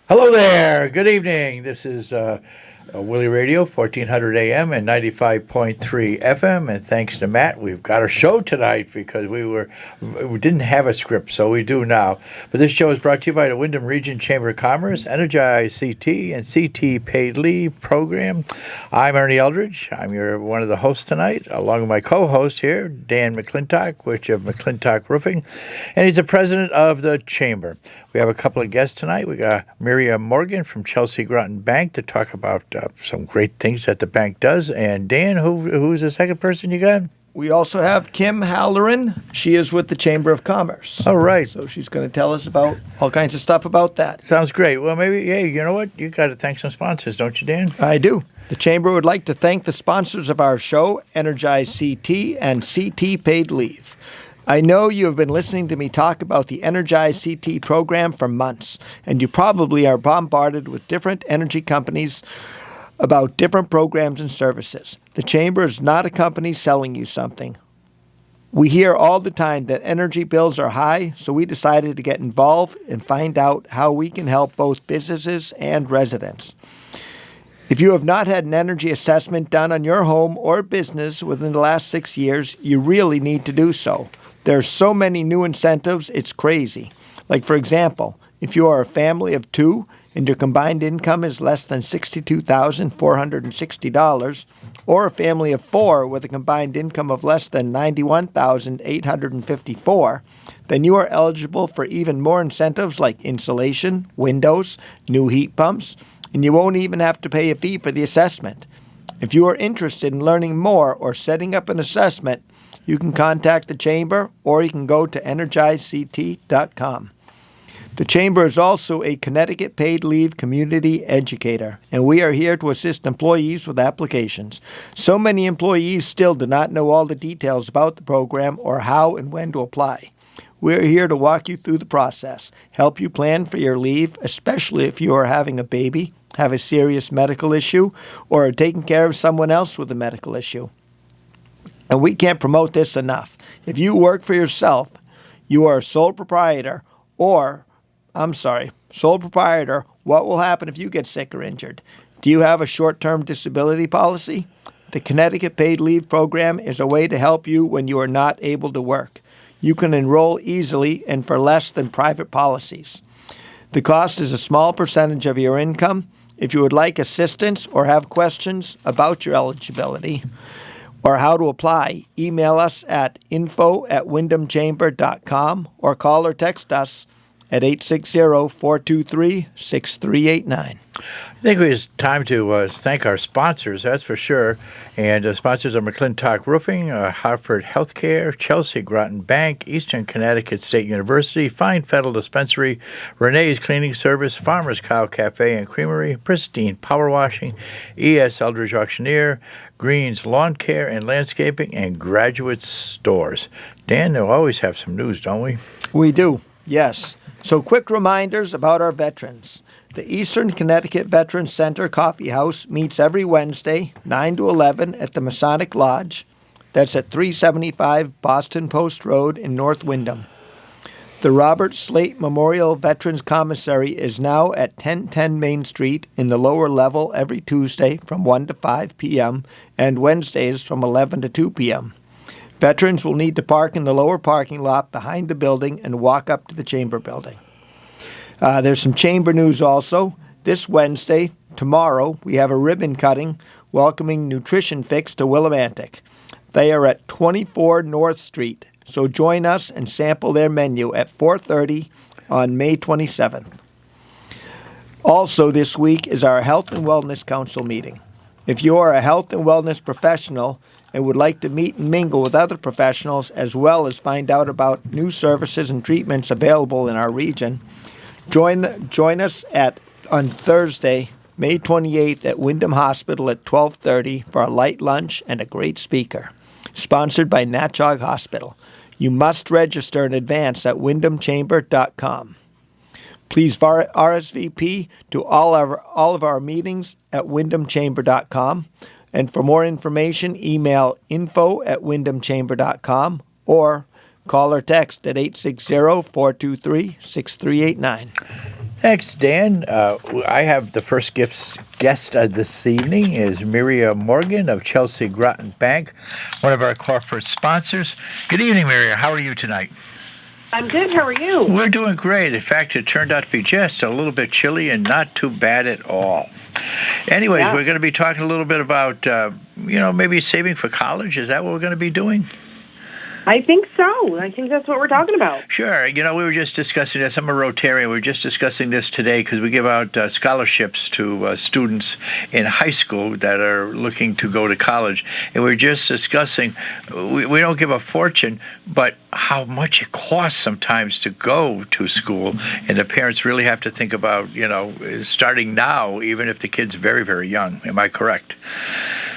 Hello there. Good evening. This is Willie Radio, 1400 AM and 95.3 FM. And thanks to Matt, we've got a show tonight because we didn't have a script, so we do now. But this show is brought to you by the Windham Region Chamber of Commerce, Energize CT, and CT Paid Leave Program. I'm Ernie Eldridge. I'm one of the hosts tonight, along with my co-host here, Dan McClintock, which of McClintock Roofing, and he's the president of the Chamber. We have a couple of guests tonight. We got Miria Morgan from Chelsea Groton Bank to talk about some great things that the bank does. And Dan, who's the second person you got? We also have Kim Halloran. She is with the Chamber of Commerce. All right. So she's going to tell us about all kinds of stuff about that. Sounds great. Well, maybe, hey, you know what? You got to thank some sponsors, don't you, Dan? I do. The Chamber would like to thank the sponsors of our show, Energize CT and CT Paid Leave. I know you have been listening to me talk about the Energize CT program for months, and you probably are bombarded with different energy companies about different programs and services. The Chamber is not a company selling you something. We hear all the time that energy bills are high, so we decided to get involved and find out how we can help both businesses and residents. If you have not had an energy assessment done on your home or business within the last 6 years, you really need to do so. There are so many new incentives, it's crazy. Like, for example, if you are a family of two and your combined income is less than $62,460, or a family of four with a combined income of less than $91,854, then you are eligible for even more incentives like insulation, windows, new heat pumps, and you won't even have to pay a fee for the assessment. If you are interested in learning more or setting up an assessment, you can contact the Chamber or you can go to energizect.com. The Chamber is also a Connecticut paid leave community educator, and we are here to assist employees with applications. So many employees still do not know all the details about the program or how and when to apply. We are here to walk you through the process, help you plan for your leave, especially if you are having a baby, have a serious medical issue, or are taking care of someone else with a medical issue. And we can't promote this enough. If you work for yourself, you are a sole proprietor, what will happen if you get sick or injured? Do you have a short-term disability policy? The Connecticut Paid Leave Program is a way to help you when you are not able to work. You can enroll easily and for less than private policies. The cost is a small percentage of your income. If you would like assistance or have questions about your eligibility or how to apply, email us at info@windhamchamber.com or call or text us at 860-423-6389. I think it's time to thank our sponsors, that's for sure. And the sponsors are McClintock Roofing, Hartford Healthcare, Chelsea Groton Bank, Eastern Connecticut State University, Fine Federal Dispensary, Renee's Cleaning Service, Farmer's Cow Cafe and Creamery, Pristine Power Washing, E.S. Eldridge Auctioneer, Green's Lawn Care and Landscaping, and Graduate Stores. Dan, they'll always have some news, don't we? We do, yes. So quick reminders about our veterans. The Eastern Connecticut Veterans Center Coffee House meets every Wednesday, 9 to 11 at the Masonic Lodge. That's at 375 Boston Post Road in North Windham. The Robert Slate Memorial Veterans Commissary is now at 1010 Main Street in the lower level every Tuesday from 1 to 5 p.m. and Wednesdays from 11 to 2 p.m. Veterans will need to park in the lower parking lot behind the building and walk up to the Chamber building. There's some Chamber news also. This Wednesday, tomorrow, we have a ribbon cutting welcoming Nutrition Fix to Willimantic. They are at 24 North Street, so join us and sample their menu at 4:30 on May 27th. Also this week is our Health and Wellness Council meeting. If you are a health and wellness professional and would like to meet and mingle with other professionals as well as find out about new services and treatments available in our region, join us on Thursday, May 28th at Windham Hospital at 12:30 for a light lunch and a great speaker. Sponsored by Natchog Hospital. You must register in advance at windhamchamber.com. Please RSVP to all of our meetings at windhamchamber.com. And for more information, email info@windhamchamber.com or call or text at 860-423-6389. Thanks, Dan. I have the first guest this evening is Miria Morgan of Chelsea Groton Bank, one of our corporate sponsors. Good evening, Miria. How are you tonight? I'm good. How are you? We're doing great. In fact, it turned out to be just a little bit chilly and not too bad at all. Anyways, We're going to be talking a little bit about, maybe saving for college. Is that what we're going to be doing? I think so. I think that's what we're talking about. Sure. We were just discussing this. I'm a Rotarian. We were just discussing this today because we give out scholarships to students in high school that are looking to go to college. And we are just discussing, we don't give a fortune, but how much it costs sometimes to go to school. And the parents really have to think about, starting now, even if the kid's very, very young. Am I correct?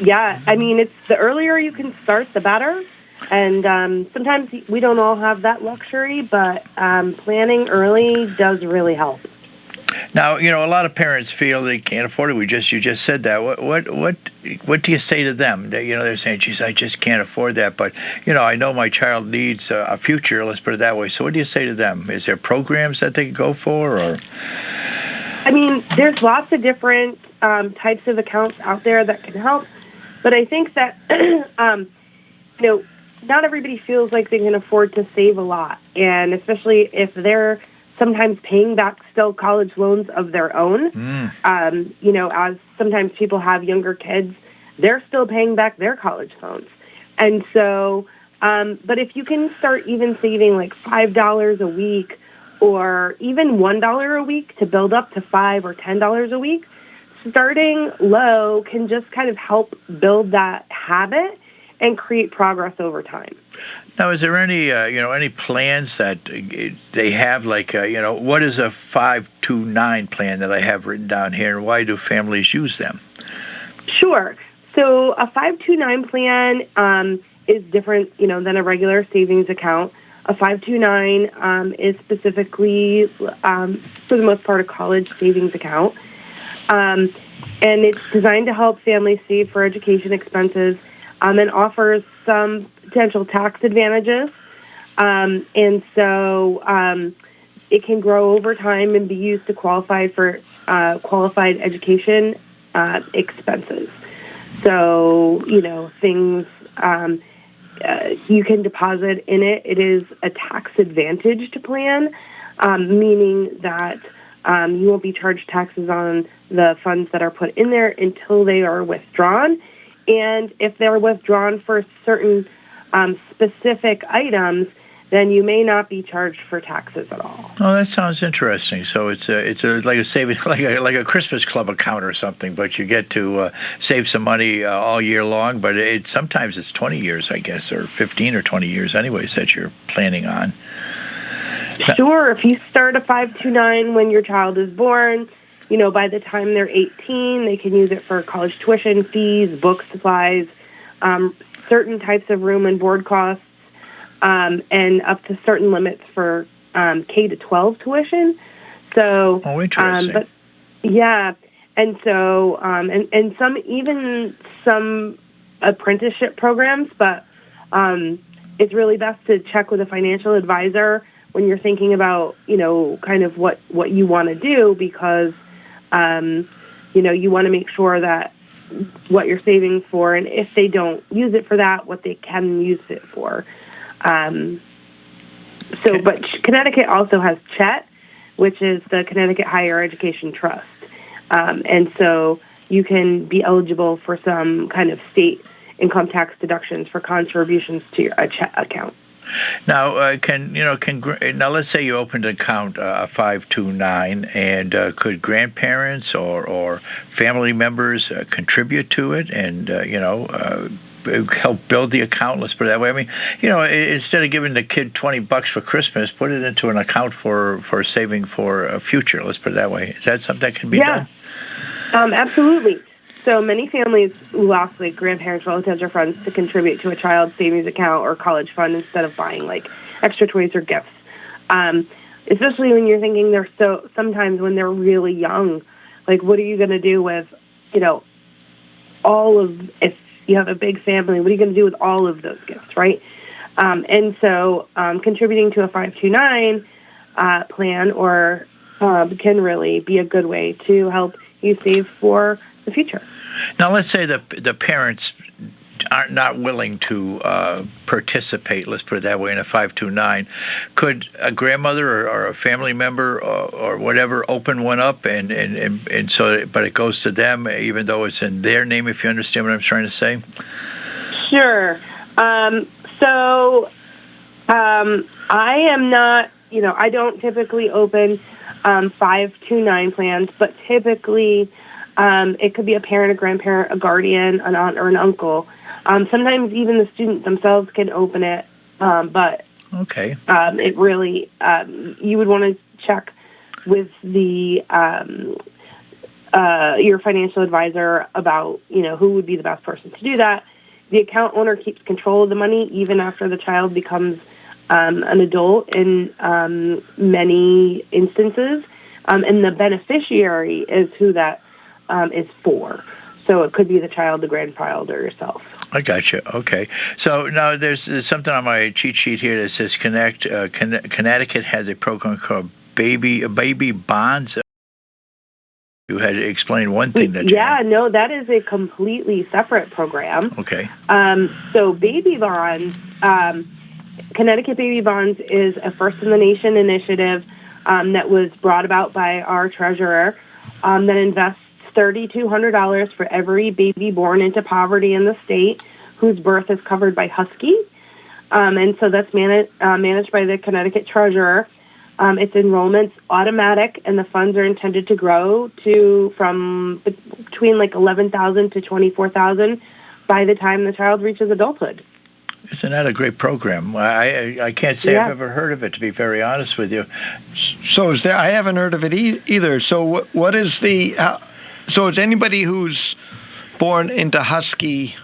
Yeah. I mean, it's the earlier you can start, the better. And sometimes we don't all have that luxury, but planning early does really help. Now, a lot of parents feel they can't afford it. You just said that. What do you say to them? They're saying, "Geez, I just can't afford that." But I know my child needs a future. Let's put it that way. So, what do you say to them? Is there programs that they can go for, or? I mean, there's lots of different types of accounts out there that can help, but I think that not everybody feels like they can afford to save a lot, and especially if they're sometimes paying back still college loans of their own. As sometimes people have younger kids, they're still paying back their college loans. And so, but if you can start even saving like $5 a week or even $1 a week to build up to $5 or $10 a week, starting low can just kind of help build that habit and create progress over time. Now, is there any plans that they have, like, what is a 529 plan that I have written down here, and why do families use them? Sure. So a 529 plan is different, than a regular savings account. A 529 is specifically, for the most part, a college savings account. And it's designed to help families save for education expenses and offers some potential tax advantages. And so it can grow over time and be used to qualify for qualified education expenses. So, things you can deposit in it. It is a tax-advantaged plan, meaning that you won't be charged taxes on the funds that are put in there until they are withdrawn. And if they're withdrawn for certain specific items, then you may not be charged for taxes at all. Oh, that sounds interesting. So it's like a saving, like a Christmas club account or something, but you get to save some money all year long. But sometimes it's 20 years, I guess, or 15 or 20 years, anyways, that you're planning on. Sure. If you start a 529 when your child is born, by the time they're 18, they can use it for college tuition fees, book supplies, certain types of room and board costs, and up to certain limits for K to 12 tuition. So, interesting. But yeah, and so and some apprenticeship programs, but it's really best to check with a financial advisor when you're thinking about kind of what you want to do, because you want to make sure that what you're saving for, and if they don't use it for that, what they can use it for. But Connecticut also has CHET, which is the Connecticut Higher Education Trust. And so you can be eligible for some kind of state income tax deductions for contributions to a CHET account. Now, now let's say you opened an account, a 529, and could grandparents or family members contribute to it and, help build the account? Let's put it that way. I mean, instead of giving the kid $20 for Christmas, put it into an account for saving for a future. Let's put it that way. Is that something that can be done? Absolutely. So many families will ask grandparents, relatives, or friends to contribute to a child's savings account or college fund instead of buying extra toys or gifts. Especially when you're thinking sometimes when they're really young, what are you going to do with, if you have a big family, what are you going to do with all of those gifts, right? And so contributing to a 529 plan or can really be a good way to help you save for the future. Now, let's say the parents are not willing to participate, let's put it that way, in a 529. Could a grandmother or a family member or whatever open one up and so, but it goes to them even though it's in their name, if you understand what I'm trying to say? Sure. I am not, I don't typically open 529 plans, but typically it could be a parent, a grandparent, a guardian, an aunt, or an uncle. Sometimes even the student themselves can open it, but okay. It really, you would want to check with the your financial advisor about, who would be the best person to do that. The account owner keeps control of the money even after the child becomes an adult in many instances, and the beneficiary is who that is for. So it could be the child, the grandchild, or yourself. I got you. Okay. So now there's something on my cheat sheet here that says Connecticut has a program called baby bonds. You had to explain one thing that no, that is a completely separate program. Okay. So baby bonds, Connecticut Baby Bonds is a first-in-the-nation initiative that was brought about by our treasurer that invests $3,200 for every baby born into poverty in the state whose birth is covered by Husky. And so that's managed by the Connecticut treasurer. Its enrollment's automatic, and the funds are intended to grow from between like $11,000 to $24,000 by the time the child reaches adulthood. Isn't that a great program? I can't say I've ever heard of it, to be very honest with you. So is there? I haven't heard of it either. So what is the? So it's anybody who's born into Husky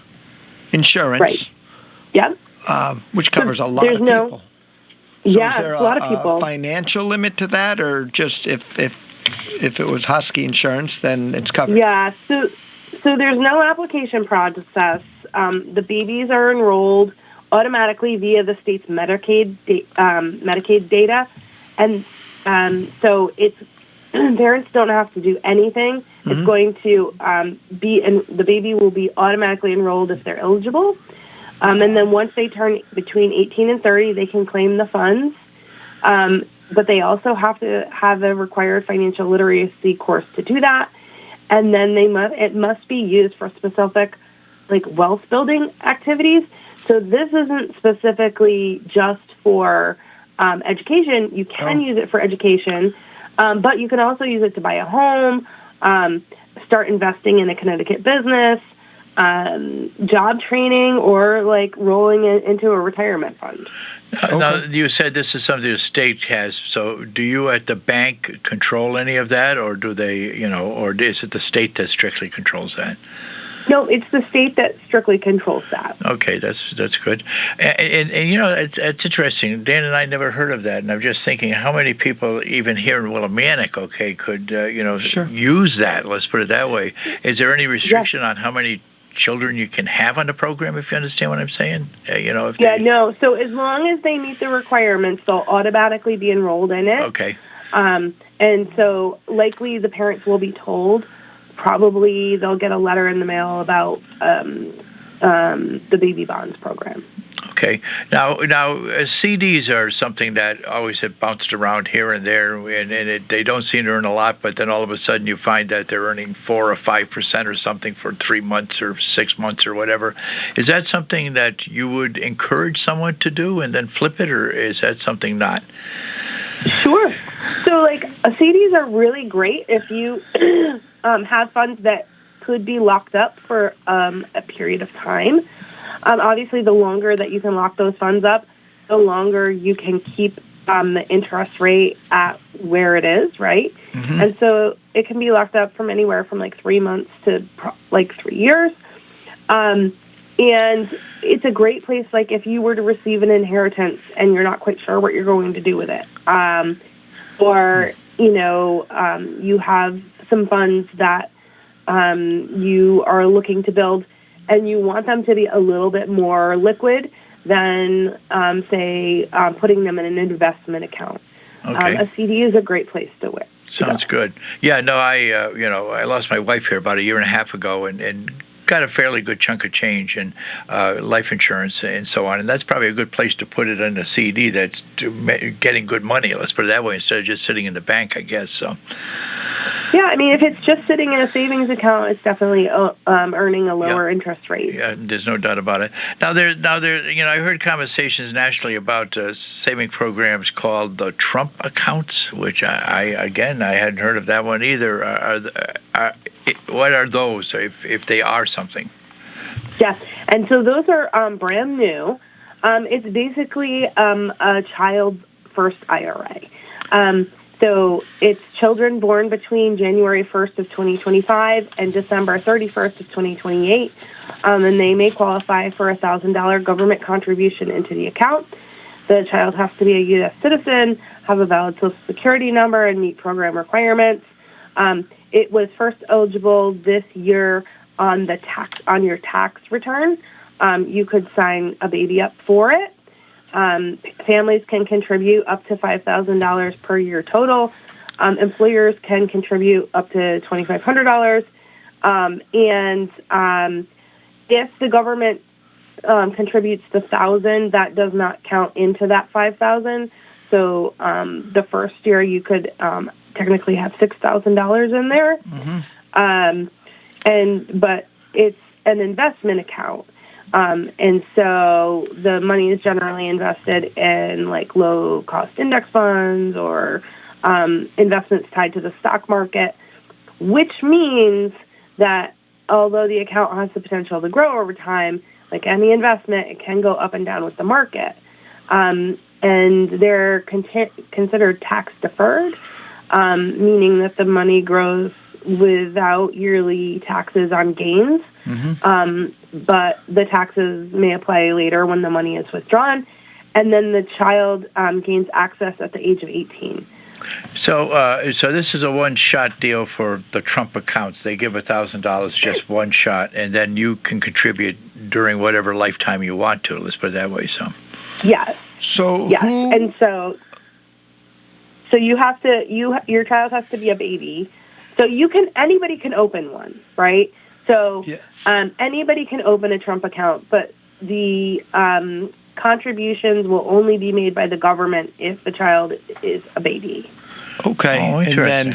insurance, right? Yeah. Which covers a lot of people. So yeah, is there a lot of people. A financial limit to that, or just if it was Husky insurance, then it's covered? Yeah. So there's no application process. The babies are enrolled automatically via the state's Medicaid data, and so it's parents don't have to do anything. Mm-hmm. It's going to the baby will be automatically enrolled if they're eligible. And then once they turn between 18 and 30, they can claim the funds. But they also have to have a required financial literacy course to do that. And then it must be used for specific, like, wealth building activities. So this isn't specifically just for education. You can use it for education, but you can also use it to buy a home, start investing in a Connecticut business, job training, or like rolling it into a retirement fund. Now, you said this is something the state has. So do you at the bank control any of that, or do they, or is it the state that strictly controls that? No, it's the state that strictly controls that. Okay, that's good. And it's interesting. Dan and I never heard of that, and I'm just thinking how many people even here in Willimantic, could sure. use that. Let's put it that way. Is there any restriction on how many children you can have on the program, if you understand what I'm saying? No. So as long as they meet the requirements, they'll automatically be enrolled in it. Okay. And so likely the parents will be told. Probably they'll get a letter in the mail about the Baby Bonds program. Okay. Now, CDs are something that always have bounced around here and there, and they don't seem to earn a lot, but then all of a sudden you find that they're earning 4 or 5% or something for 3 months or 6 months or whatever. Is that something that you would encourage someone to do and then flip it, or is that something not? Sure. So, CDs are really great if you have funds that could be locked up for a period of time. Obviously, the longer that you can lock those funds up, the longer you can keep the interest rate at where it is, right? Mm-hmm. And so it can be locked up from anywhere from 3 months to 3 years. And it's a great place, if you were to receive an inheritance and you're not quite sure what you're going to do with it. Or, you have some funds that you are looking to build and you want them to be a little bit more liquid than, putting them in an investment account. Okay. A CD is a great place to Sounds good. Yeah, no, I lost my wife here about a year and a half ago, and got a fairly good chunk of change in life insurance and so on, and that's probably a good place to put it in a CD that's getting good money. Let's put it that way, instead of just sitting in the bank, I guess. So. Yeah, I mean, if it's just sitting in a savings account, it's definitely earning a lower interest rate. Yeah, there's no doubt about it. Now there, I heard conversations nationally about saving programs called the Trump accounts, which I hadn't heard of that one either. What are those, if they are something? Yes, and so those are brand new. It's basically a child first IRA. So it's children born between January 1st of 2025 and December 31st of 2028, and they may qualify for a $1,000 government contribution into the account. The child has to be a U.S. citizen, have a valid Social Security number, and meet program requirements. It was first eligible this year on your tax return. You could sign a baby up for it. Families can contribute up to $5,000 per year total. Employers can contribute up to $2,500. And if the government contributes the $1,000, that does not count into that $5,000. So the first year you could technically have $6,000 in there. Mm-hmm. But it's an investment account. And so the money is generally invested in like low cost index funds or investments tied to the stock market, which means that although the account has the potential to grow over time, like any investment, it can go up and down with the market. And they're considered tax deferred, meaning that the money grows without yearly taxes on gains. Mm-hmm. But the taxes may apply later when the money is withdrawn, and then the child gains access at the age of 18. So this is a one-shot deal for the Trump accounts. They give $1,000 just one shot, and then you can contribute during whatever lifetime you want to. Let's put it that way. So. Yes. So. Yes, and so you have to your child has to be a baby. So anybody can open one, right? So anybody can open a Trump account, but the contributions will only be made by the government if the child is a baby. Okay, and then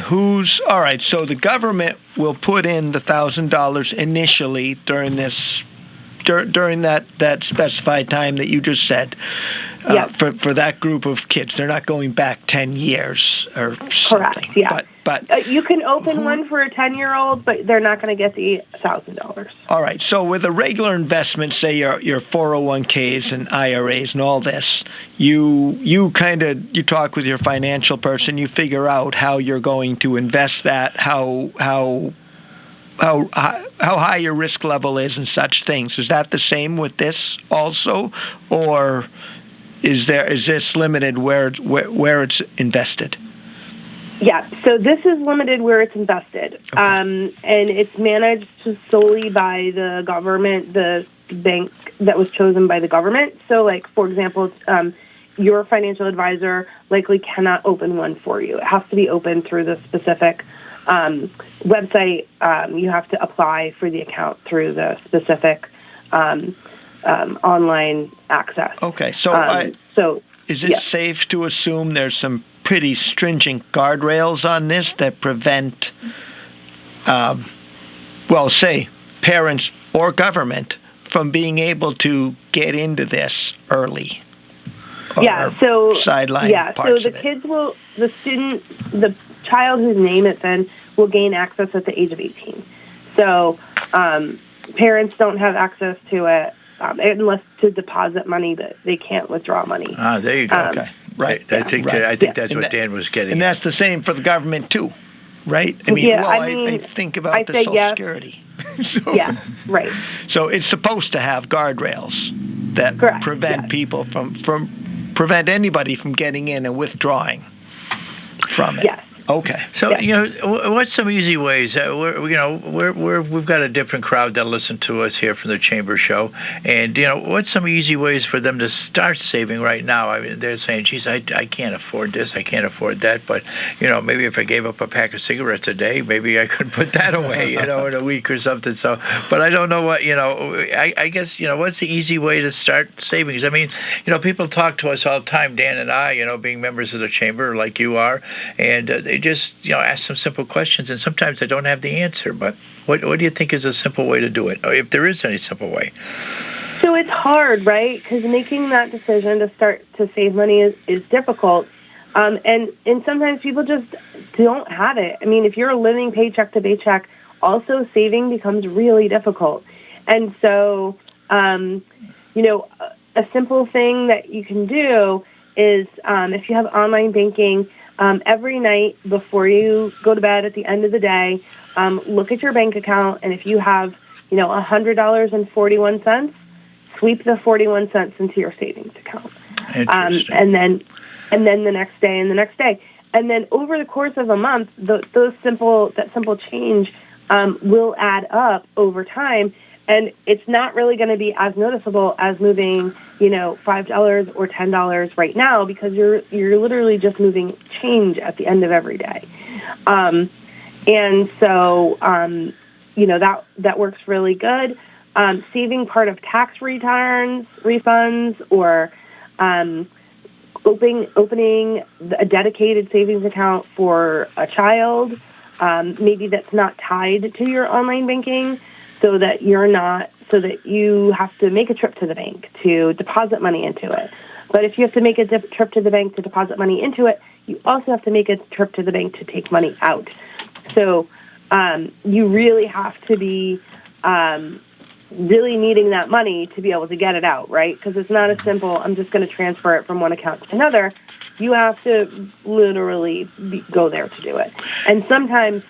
all right, so the government will put in the $1,000 initially during that specified time that you just said. For that group of kids. They're not going back 10 years or something. Correct, yeah. But you can open one for a 10-year-old, but they're not going to get the $1,000. All right. So with a regular investment, say your 401ks and IRAs and all this, you talk with your financial person, you figure out how you're going to invest that, how high your risk level is and such things. Is that the same with this also, or is this limited where it's invested? Yeah, so this is limited where it's invested, okay. And it's managed solely by the government, the bank that was chosen by the government. So, like, for example, your financial advisor likely cannot open one for you. It has to be opened through the specific website. You have to apply for the account through the specific online access. Okay, so is it safe to assume there's some pretty stringent guardrails on this that prevent, say, parents or government from being able to get into this early? Sideline parts so the kids the child whose name it's in will gain access at the age of 18. So parents don't have access to it unless to deposit money, but they can't withdraw money. There you go. Okay. Right. I think that's what Dan was getting. And that's the same for the government too, right? I think about the Social Security. Right. So it's supposed to have guardrails that prevent people from prevent anybody from getting in and withdrawing from it. Yes. Okay. So Yeah. what's some easy ways? We've got a different crowd that listen to us here from the Chamber Show, and what's some easy ways for them to start saving right now? I mean, they're saying, "Geez, I can't afford this, I can't afford that," but maybe if I gave up a pack of cigarettes a day, maybe I could put that away, in a week or something. So, but I don't know what I guess what's the easy way to start savings? I mean, people talk to us all the time, Dan and I, being members of the Chamber like you are, and they just ask some simple questions, and sometimes I don't have the answer. But what do you think is a simple way to do it, or if there is any simple way? So it's hard, right? Because making that decision to start to save money is difficult, and sometimes people just don't have it. I mean, if you're living paycheck to paycheck, also saving becomes really difficult, and so a simple thing that you can do is if you have online banking. Every night before you go to bed at the end of the day, look at your bank account, and if you have, $100.41, sweep the 41 cents into your savings account. Interesting. And then the next day and the next day. And then over the course of a month, that simple change will add up over time. And it's not really going to be as noticeable as moving, $5 or $10 right now, because you're literally just moving change at the end of every day. And so, that works really good. Saving part of tax refunds, or opening a dedicated savings account for a child, maybe that's not tied to your online banking. So that you have to make a trip to the bank to deposit money into it. But if you have to make a trip to the bank to deposit money into it, you also have to make a trip to the bank to take money out. So you really have to be really needing that money to be able to get it out, right? Because it's not as simple, I'm just going to transfer it from one account to another. You have to literally go there to do it. And sometimes,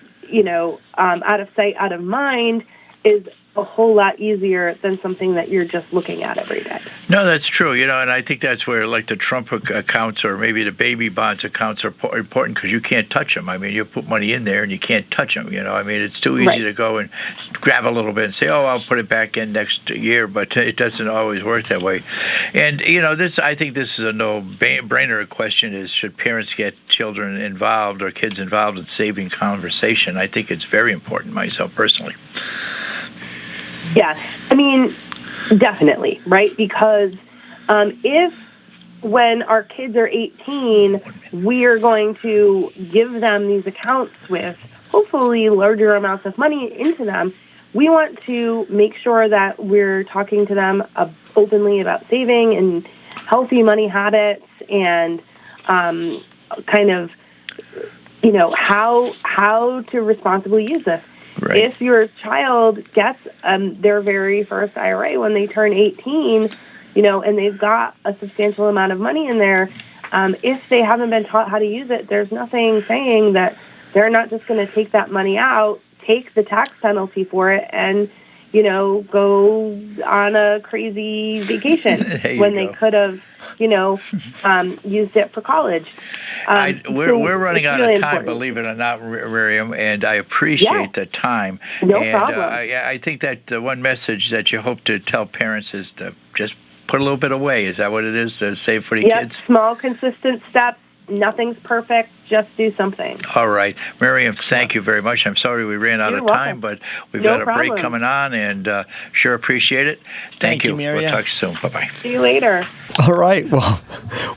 out of sight, out of mind is a whole lot easier than something that you're just looking at every day. No, that's true. And I think that's where, like, the Trump accounts or maybe the baby bonds accounts are important, because you can't touch them. I mean, you put money in there and you can't touch them. I mean, it's too easy to go and grab a little bit and say, "Oh, I'll put it back in next year," but it doesn't always work that way. And I think this is a no-brainer question: is should parents get children involved or kids involved in saving conversation? I think it's very important myself personally. Yeah, I mean, definitely, right? Because if when our kids are 18, we are going to give them these accounts with hopefully larger amounts of money into them, we want to make sure that we're talking to them openly about saving and healthy money habits, and kind of, how to responsibly use this. Right. If your child gets their very first IRA when they turn 18, and they've got a substantial amount of money in there, if they haven't been taught how to use it, there's nothing saying that they're not just going to take that money out, take the tax penalty for it, and, go on a crazy vacation when they could have, used it for college. We're running out of time, believe it or not, Miriam, and I appreciate the time. No problem. I think that one message that you hope to tell parents is to just put a little bit away. Is that what it is, to save for the kids? Small, consistent steps. Nothing's perfect. Just do something. All right. Miriam, thank you very much. I'm sorry we ran out of time, but we've got a break coming on, and sure appreciate it. Thank you. Miriam. We'll talk soon. Bye-bye. See you later. All right. Well,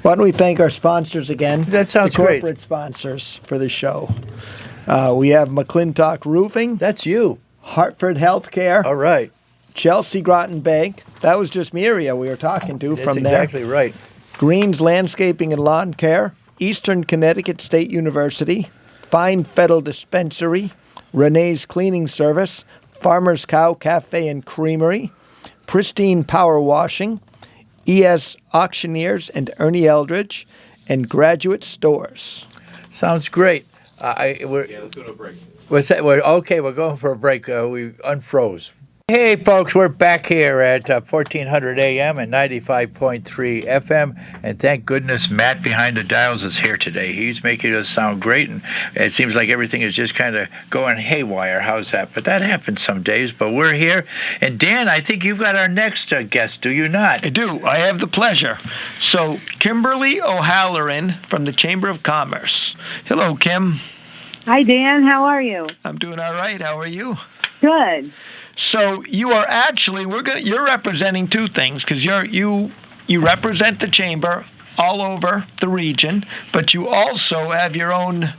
why don't we thank our sponsors again? That sounds great. The corporate great. sponsors for the show. We have McClintock Roofing. That's you. Hartford Healthcare. All right. Chelsea Groton Bank. That was just Miria we were talking to from there. That's exactly right. Green's Landscaping and Lawn Care. Eastern Connecticut State University, Fine Fettle Dispensary, Renee's Cleaning Service, Farmer's Cow Cafe and Creamery, Pristine Power Washing, ES Auctioneers and Ernie Eldridge, and Graduate Stores. Sounds great. Let's go to a break. What's that? Okay, we're going for a break. We unfroze. Hey, folks, we're back here at 1400 AM and 95.3 FM, and thank goodness Matt behind the dials is here today. He's making us sound great, and it seems like everything is just kind of going haywire. How's that? But that happens some days, but we're here. And Dan, I think you've got our next guest, do you not? I do. I have the pleasure. So, Kimberly O'Halloran from the Chamber of Commerce. Hello, Kim. Hi, Dan. How are you? I'm doing all right. How are you? Good. So you are actually you're representing two things, because you represent the chamber all over the region, but you also have your own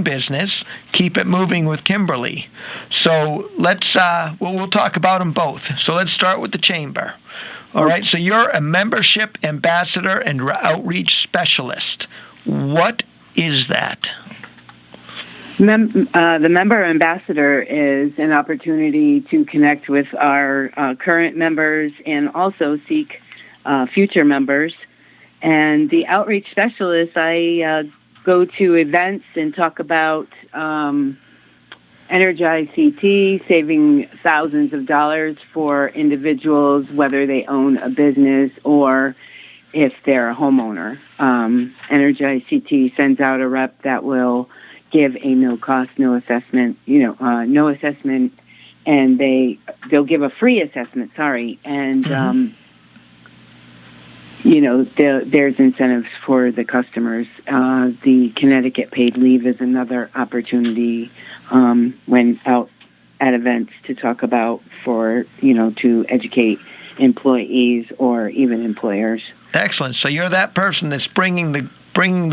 business, Keep It Moving with Kimberly. So let's we'll talk about them both. So let's start with the chamber. All right. So you're a membership ambassador and outreach specialist. What is that? The member ambassador is an opportunity to connect with our current members and also seek future members. And the outreach specialist, I go to events and talk about Energize CT, saving thousands of dollars for individuals, whether they own a business or if they're a homeowner. Energize CT sends out a rep that will give a no cost, no assessment, no assessment, and they'll give a free assessment, and, there's incentives for the customers. The Connecticut paid leave is another opportunity when out at events to talk about to educate employees or even employers. Excellent. So you're that person that's bringing the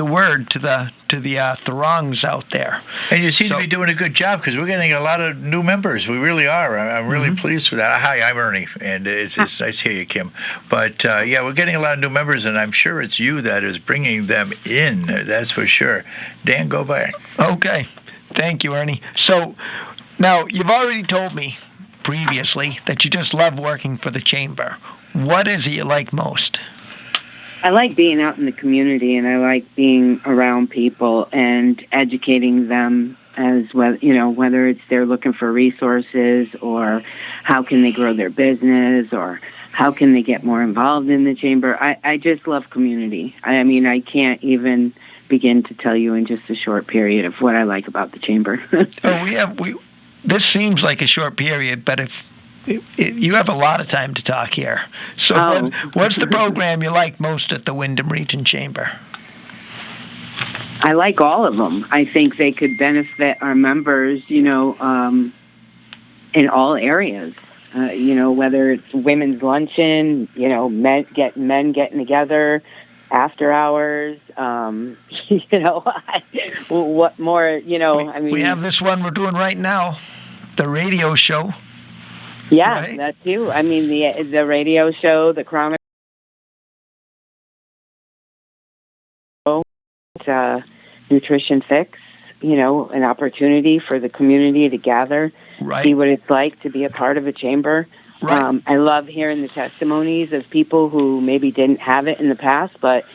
word to the throngs out there. And you seem to be doing a good job, because we're getting a lot of new members. We really are. I'm really pleased with that. Hi, I'm Ernie, and it's nice to hear you, Kim. But, we're getting a lot of new members, and I'm sure it's you that is bringing them in. That's for sure. Dan, go back. Okay. Thank you, Ernie. So now you've already told me previously that you just love working for the chamber. What is it you like most? I like being out in the community, and I like being around people and educating them as well, whether it's they're looking for resources or how can they grow their business or how can they get more involved in the chamber. I just love community. I mean, I can't even begin to tell you in just a short period of what I like about the chamber. This seems like a short period, but you have a lot of time to talk here. So what's the program you like most at the Windham Region Chamber? I like all of them. I think they could benefit our members, in all areas. Whether it's women's luncheon, men getting together, after hours, what more, We have this one we're doing right now, the radio show. Yeah, right? That too. I mean, the radio show, the Chronicle, Nutrition Fix, an opportunity for the community to gather, see what it's like to be a part of a chamber. Right. I love hearing the testimonies of people who maybe didn't have it in the past, but,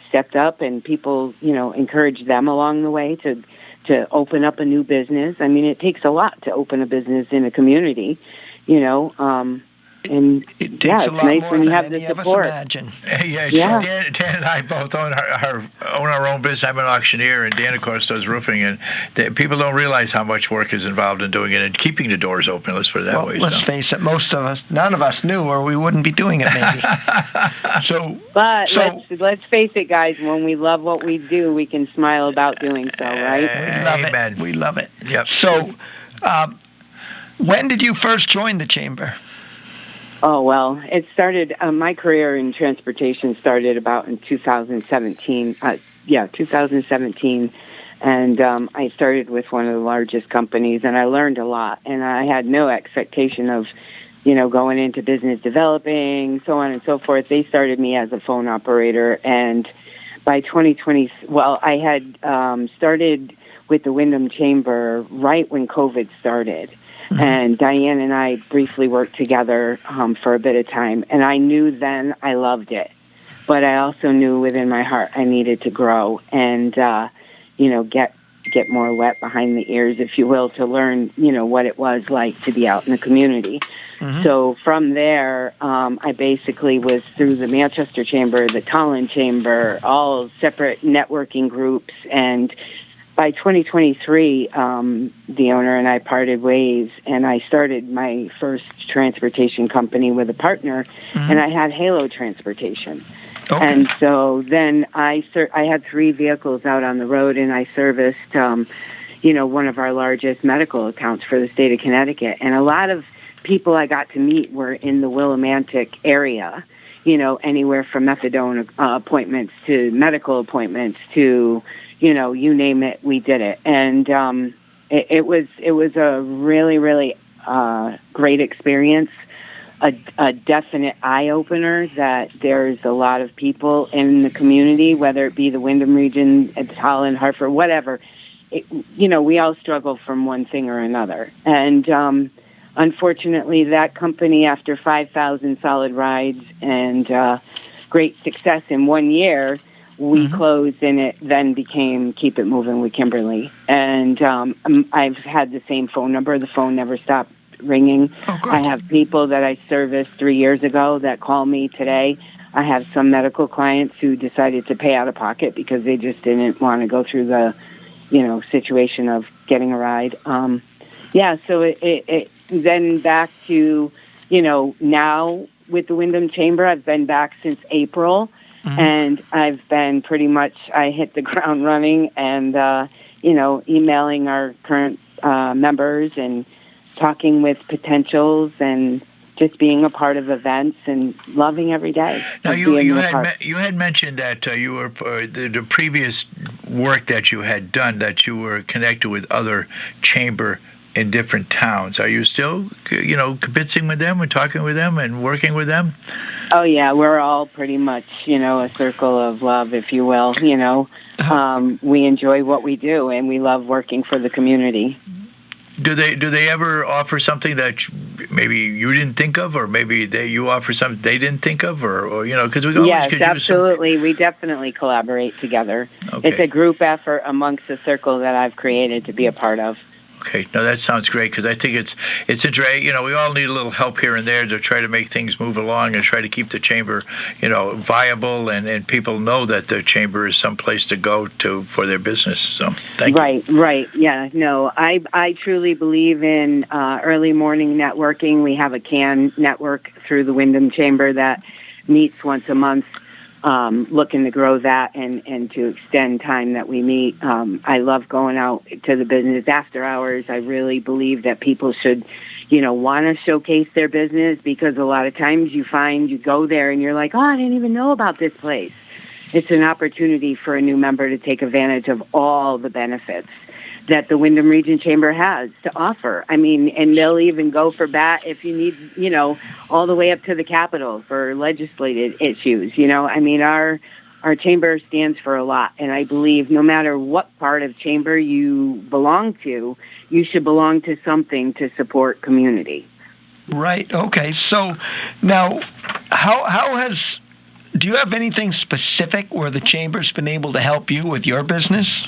stepped up, and people, encouraged them along the way to open up a new business. I mean, it takes a lot to open a business in a community, and it's nice when you have the support. Dan and I both own our own business. I'm an auctioneer, and Dan, of course, does roofing. And people don't realize how much work is involved in doing it and keeping the doors open. Let's put it that way. Let's face it, none of us knew, or we wouldn't be doing it, maybe. Let's face it, guys. When we love what we do, we can smile about doing so, right? Amen. We love it. Yep. So, when did you first join the chamber? Oh, well, it started, my career in transportation started about in 2017. 2017. And I started with one of the largest companies, and I learned a lot. And I had no expectation of, going into business developing, so on and so forth. They started me as a phone operator. And by 2020, I had started with the Windham Chamber right when COVID started. And Diane and I briefly worked together for a bit of time. And I knew then I loved it. But I also knew within my heart I needed to grow and, get get more wet behind the ears, if you will, to learn, what it was like to be out in the community. Mm-hmm. So from there, I basically was through the Manchester Chamber, the Tallinn Chamber, all separate networking groups. And by 2023, the owner and I parted ways, and I started my first transportation company with a partner, mm-hmm. and I had Halo Transportation. Okay. And so then I had 3 vehicles out on the road, and I serviced, one of our largest medical accounts for the state of Connecticut. And a lot of people I got to meet were in the Willimantic area, anywhere from methadone appointments to medical appointments to, you name it, we did it. And it was a really, really great experience. A definite eye-opener that there's a lot of people in the community, whether it be the Wyndham region, Holland, Hartford, whatever. We all struggle from one thing or another. And unfortunately, that company, after 5,000 solid rides and great success in 1 year, we mm-hmm. closed, and it then became Keep It Moving with Kimberly. And I've had the same phone number. The phone never stopped ringing. Oh, I have people that I serviced 3 years ago that call me today. I have some medical clients who decided to pay out of pocket because they just didn't want to go through the, situation of getting a ride. So it then back to, now with the Wyndham Chamber, I've been back since April, mm-hmm. and I've been pretty much, I hit the ground running and, emailing our current members and talking with potentials and just being a part of events and loving every day. Now, you had mentioned that you were the previous work that you had done, that you were connected with other chamber in different towns. Are you still, convincing with them and talking with them and working with them? Oh, yeah. We're all pretty much, a circle of love, if you will. We enjoy what we do, and we love working for the community. Do they ever offer something that maybe you didn't think of, or maybe you offer something they didn't think of, or because we always yes, could absolutely. We definitely collaborate together. Okay. It's a group effort amongst the circle that I've created to be a part of. Okay, no, that sounds great, because I think it's interesting. We all need a little help here and there to try to make things move along and try to keep the chamber, viable, and people know that the chamber is some place to go to for their business. So, thank you. Right. Yeah, no, I truly believe in early morning networking. We have a CAN network through the Wyndham Chamber that meets once a month. Looking to grow that and to extend time that we meet. I love going out to the business after hours. I really believe that people should, want to showcase their business, because a lot of times you find you go there and you're like, oh, I didn't even know about this place. It's an opportunity for a new member to take advantage of all the benefits that the Wyndham Region Chamber has to offer. I mean, and they'll even go for bat if you need, all the way up to the Capitol for legislative issues. I mean, our chamber stands for a lot, and I believe no matter what part of chamber you belong to, you should belong to something to support community. Right. Okay. So now, do you have anything specific where the chamber's been able to help you with your business?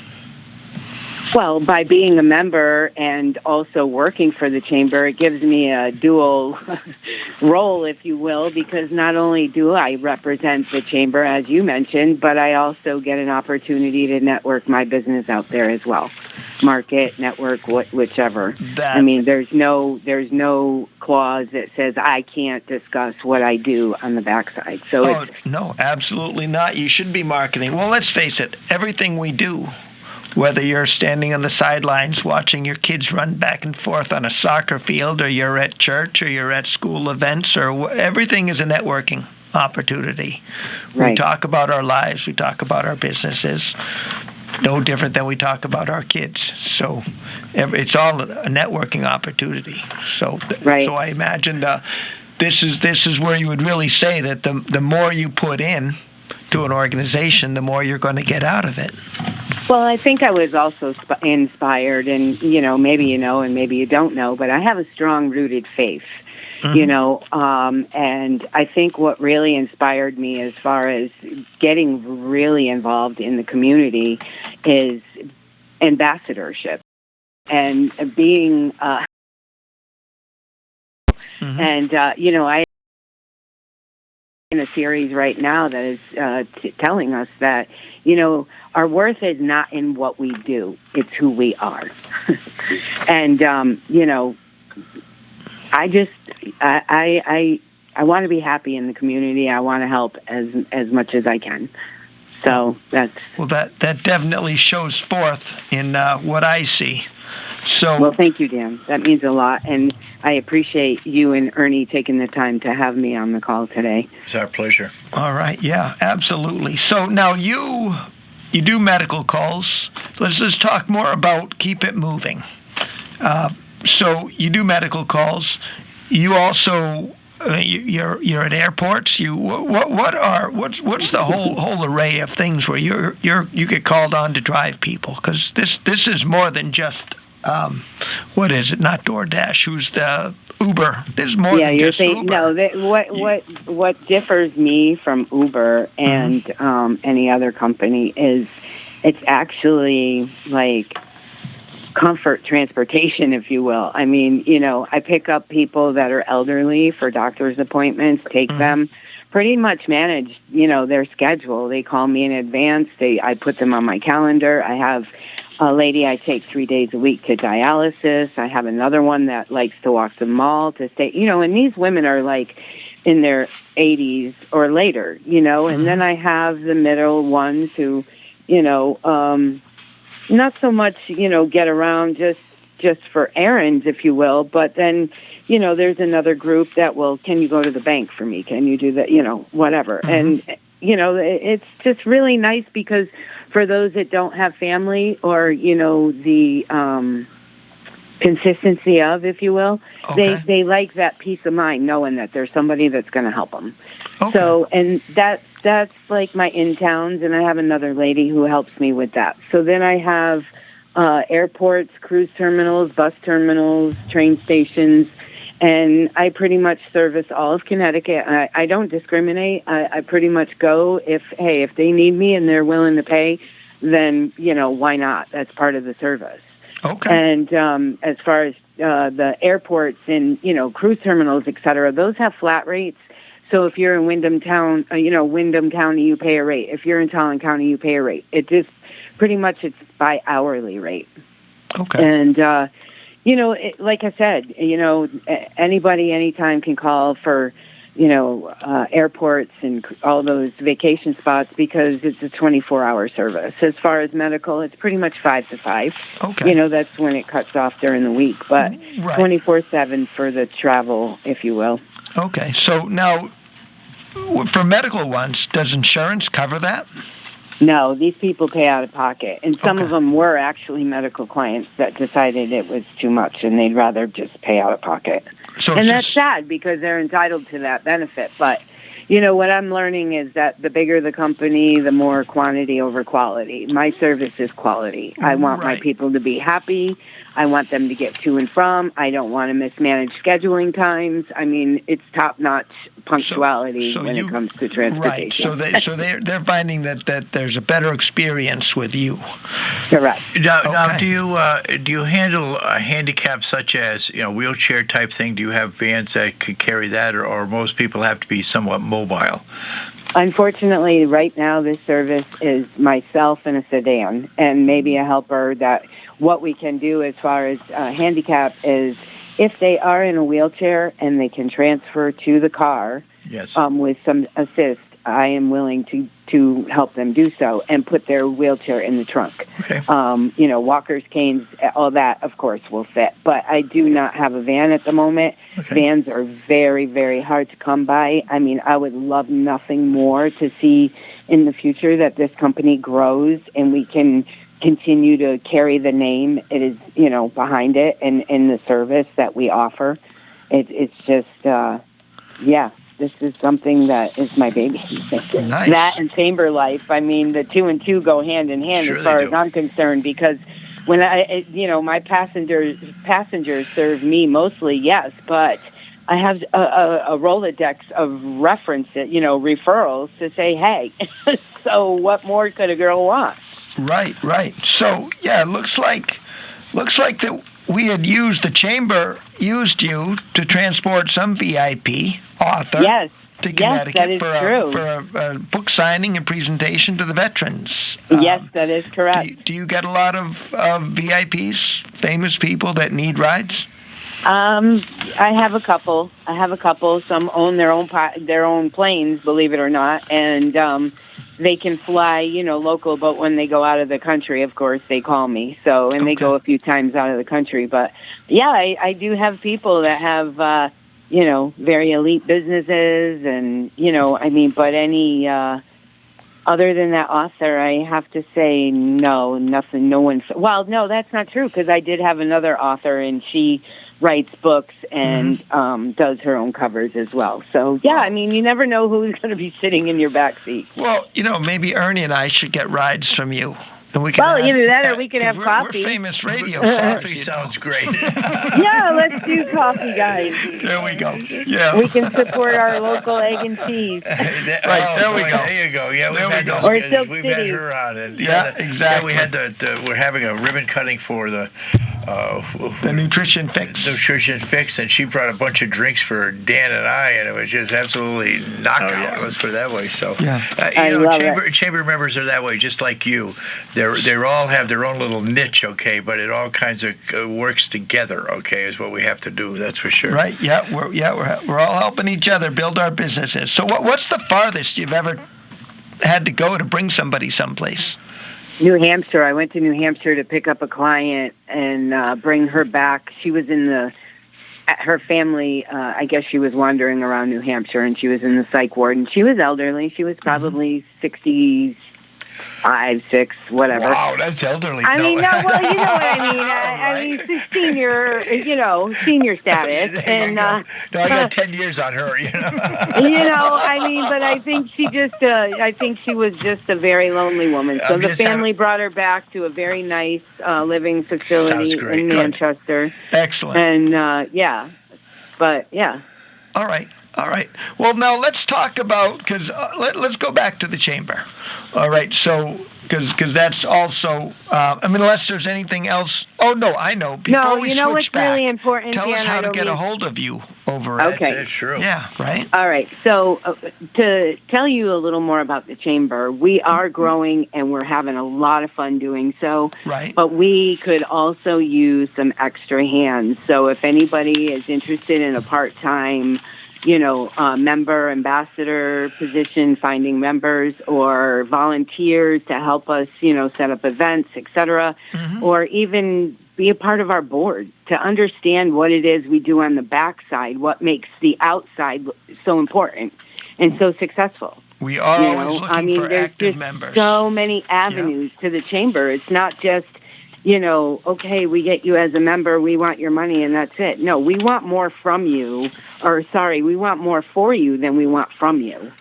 Well, by being a member and also working for the chamber, it gives me a dual role, if you will, because not only do I represent the chamber, as you mentioned, but I also get an opportunity to network my business out there as well. Market, network, whichever. I mean, there's no clause that says I can't discuss what I do on the backside. So no, absolutely not. You should be marketing. Well, let's face it, everything we do, whether you're standing on the sidelines watching your kids run back and forth on a soccer field, or you're at church, or you're at school events, or everything is a networking opportunity. Right. We talk about our lives. We talk about our businesses. No different than we talk about our kids. So it's all a networking opportunity. So, right. So I imagine this is where you would really say that the more you put in to an organization, the more you're going to get out of it. Well, I think I was also inspired, and, maybe you know and maybe you don't know, but I have a strong rooted faith, mm-hmm. And I think what really inspired me as far as getting really involved in the community is ambassadorship and being, and, I in a series right now that is telling us that, our worth is not in what we do, it's who we are. And, I want to be happy in the community. I want to help as much as I can. So that's... Well, that definitely shows forth in what I see. So, well, thank you, Dan. That means a lot, and I appreciate you and Ernie taking the time to have me on the call today. It's our pleasure. All right, yeah, absolutely. So now you do medical calls. Let's just talk more about Keep It Moving. So you do medical calls. You also you're at airports. What's the whole array of things where you get called on to drive people? Because this is more than just what is it? Not DoorDash. Who's the Uber? There's more than just Uber. No, what differs me from Uber and any other company is it's actually like comfort transportation, if you will. I mean, I pick up people that are elderly for doctor's appointments, take them, pretty much manage, their schedule. They call me in advance. I put them on my calendar. I have a lady I take 3 days a week to dialysis. I have another one that likes to walk the mall to stay, and these women are like in their 80s or later, and then I have the middle ones who, not so much, get around just for errands, if you will, but then, there's another group that will, can you go to the bank for me? Can you do that? Whatever. And, it's just really nice because for those that don't have family or, the consistency of, if you will, they like that peace of mind knowing that there's somebody that's going to help them. Okay. So, and that's like my in-towns, and I have another lady who helps me with that. So then I have airports, cruise terminals, bus terminals, train stations, and I pretty much service all of Connecticut. I don't discriminate. I pretty much go if they need me and they're willing to pay, then, why not? That's part of the service. Okay. And as far as the airports and, cruise terminals, et cetera, those have flat rates. So if you're in Windham County, you pay a rate. If you're in Talon County, you pay a rate. It just pretty much it's by hourly rate. Okay. And, like I said, anybody anytime can call for, airports and all those vacation spots because it's a 24-hour service. As far as medical, it's pretty much 5 to 5. Okay. That's when it cuts off during the week, but 24/7 for the travel, if you will. Okay. So now, for medical ones, does insurance cover that? No, these people pay out of pocket. And some of them were actually medical clients that decided it was too much and they'd rather just pay out of pocket. And that's sad because they're entitled to that benefit. But, what I'm learning is that the bigger the company, the more quantity over quality. My service is quality. I want my people to be happy. I want them to get to and from. I don't want to mismanage scheduling times. I mean, it's top-notch punctuality when it comes to transportation. Right. So they're finding that there's a better experience with you. Correct. Now, do you handle a handicap such as wheelchair type thing? Do you have vans that could carry that, or most people have to be somewhat mobile? Unfortunately, right now this service is myself in a sedan and maybe a helper. That what we can do as far as handicap is if they are in a wheelchair and they can transfer to the car with some assist, I am willing to help them do so and put their wheelchair in the trunk. Okay. Walkers, canes, all that, of course, will fit. But I do not have a van at the moment. Okay. Vans are very, very hard to come by. I mean, I would love nothing more to see in the future that this company grows and we can continue to carry the name it is, behind it and in the service that we offer. It's just, this is something that is my baby. Nice. That and chamber life. I mean, the two and two go hand in hand as far as I'm concerned because when my passengers serve me mostly, yes, but I have a Rolodex of referrals to say, hey, so what more could a girl want? Right. So yeah, it looks like that we had the chamber used you to transport some VIP author Yes. to Yes, Connecticut that is true. for a book signing and presentation to the veterans. Yes, that is correct. Do you get a lot of VIPs, famous people that need rides? I have a couple. Some own their own planes, believe it or not, and they can fly, local. But when they go out of the country, of course, they call me. So, and they go a few times out of the country. But yeah, I do have people that have, very elite businesses, and but any other than that author, I have to say no, nothing. No one. Well, no, that's not true, because I did have another author, and she writes books and does her own covers as well. So, yeah, you never know who's going to be sitting in your back seat. Well, maybe Ernie and I should get rides from you. And we can either that or we could have coffee. We're famous radio stars. Coffee sounds great. Yeah, let's do coffee, guys. There we go. Yeah. We can support our local egg and cheese. Right, there we go. There you go. Yeah, we've had those. Or Silk We've City. had her on. And, exactly. Yeah, we had we're having a ribbon cutting for the nutrition fix. Nutrition fix, and she brought a bunch of drinks for Dan and I, and it was just absolutely knockout. Let's put it that way. So, chamber members are that way, just like you. They all have their own little niche, okay, but it all kinds of works together, okay, is what we have to do. That's for sure. Right. Yeah. We're all helping each other build our businesses. So, what's the farthest you've ever had to go to bring somebody someplace? New Hampshire. I went to New Hampshire to pick up a client and bring her back. She was her family, I guess she was wandering around New Hampshire, and she was in the psych ward, and she was elderly. She was probably 65, 6, whatever. Wow, that's elderly. Well, you know what I mean. I mean, senior, senior status. And I got 10 years on her, but I think she was just a very lonely woman. So the family brought her back to a very nice living facility in Manchester. Excellent. And but yeah. All right. Well, now let's talk about, because let's go back to the chamber. All right. So, because that's also, unless there's anything else. Oh, no, I know. Before we switch what's back, really important, tell us how to get a hold of you over at. Okay. That's true. Yeah, right. All right. So to tell you a little more about the chamber, we are growing and we're having a lot of fun doing so. Right. But we could also use some extra hands. So if anybody is interested in a part-time member, ambassador position, finding members or volunteers to help us, set up events, etc., or even be a part of our board to understand what it is we do on the backside, what makes the outside so important and so successful. We are always looking for active members. So many avenues to the chamber. It's not just okay, we get you as a member, we want your money, and that's it. No, we want more from you, we want more for you than we want from you.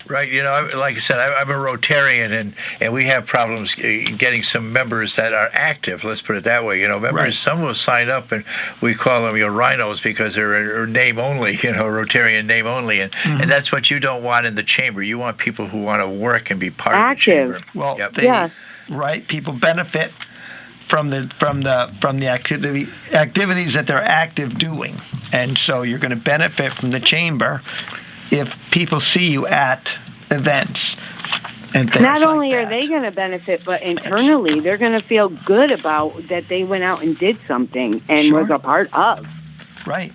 Right, like I said, I'm a Rotarian, and we have problems getting some members that are active. Let's put it that way. Members, some will sign up, and we call them rhinos because they're name only. Rotarian name only, and that's what you don't want in the chamber. You want people who want to work and be part of the chamber. Well, right, people benefit from the activities that they're active doing, and so you're going to benefit from the chamber if people see you at events and things. Not only are they going to benefit, but internally they're going to feel good about that they went out and did something and was a part of. Right.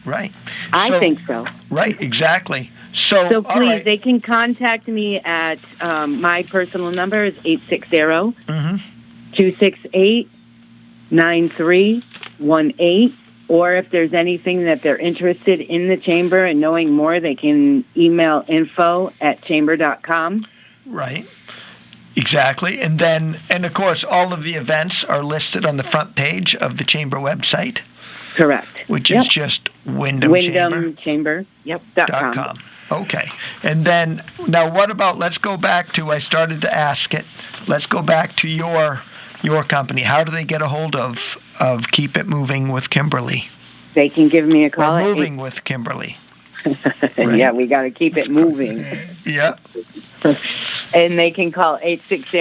I think so. Right, exactly. So please, they can contact me at my personal number is 860-268-9318, or if there's anything that they're interested in the chamber and knowing more, they can email info@chamber.com. Right. Exactly. And of course, all of the events are listed on the front page of the chamber website. Correct. Which is just WyndhamChamber. .com. Okay. And then, now what about, let's go back to, I started to ask it, let's go back to your company. How do they get a hold of Keep It Moving with Kimberly? They can give me a call. Or Moving with Kimberly. Right. Yeah, we got to keep it moving. Yeah. And they can call 860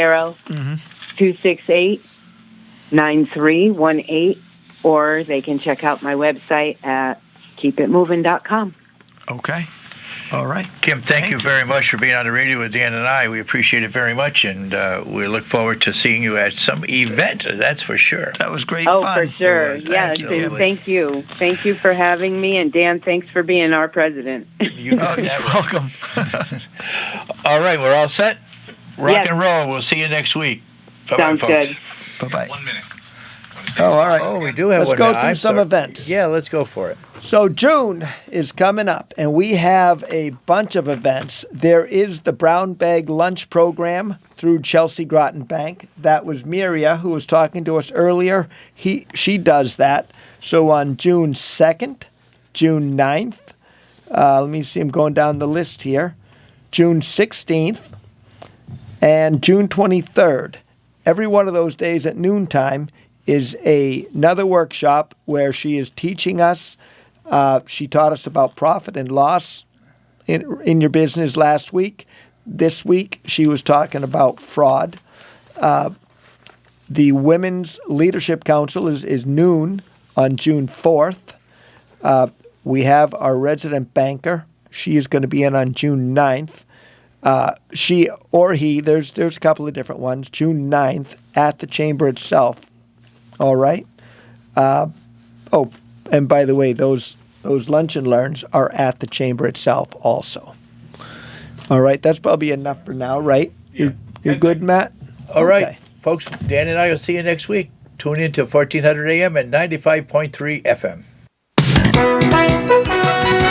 268-9318, or they can check out my website at keepitmoving.com. Okay. All right. Kim, thank you very much for being on the radio with Dan and I. We appreciate it very much, and we look forward to seeing you at some event, that's for sure. That was great Oh, fun. for sure. Yes, you, and Kimberly. thank you. Thank you for having me, and Dan, thanks for being our president. You got You're that right. welcome. All right, we're all set? Rock Yes. and roll. We'll see you next week. Bye-bye, Sounds folks. good. Bye-bye. 1 minute. Oh, all right. Oh, we do have Let's one go now. through I'm some sorry. events. Yeah, let's go for it. So June is coming up, and we have a bunch of events. There is the Brown Bag Lunch Program through Chelsea Groton Bank. That was Miria, who was talking to us earlier. She does that. So on June 2nd, June 9th, let me see, I'm going down the list here, June 16th, and June 23rd. Every one of those days at noontime is another workshop where she is teaching us. She taught us about profit and loss in your business last week. This week, she was talking about fraud. The Women's Leadership Council is noon on June 4th. We have our resident banker. She is going to be in on June 9th. She or he, there's a couple of different ones, June 9th at the chamber itself. All right. Oh, and by the way, those lunch and learns are at the chamber itself also. All right, that's probably enough for now, right? You're good, Matt? All right, Okay. folks, Dan and I will see you next week. Tune in to 1400 AM and 95.3 FM.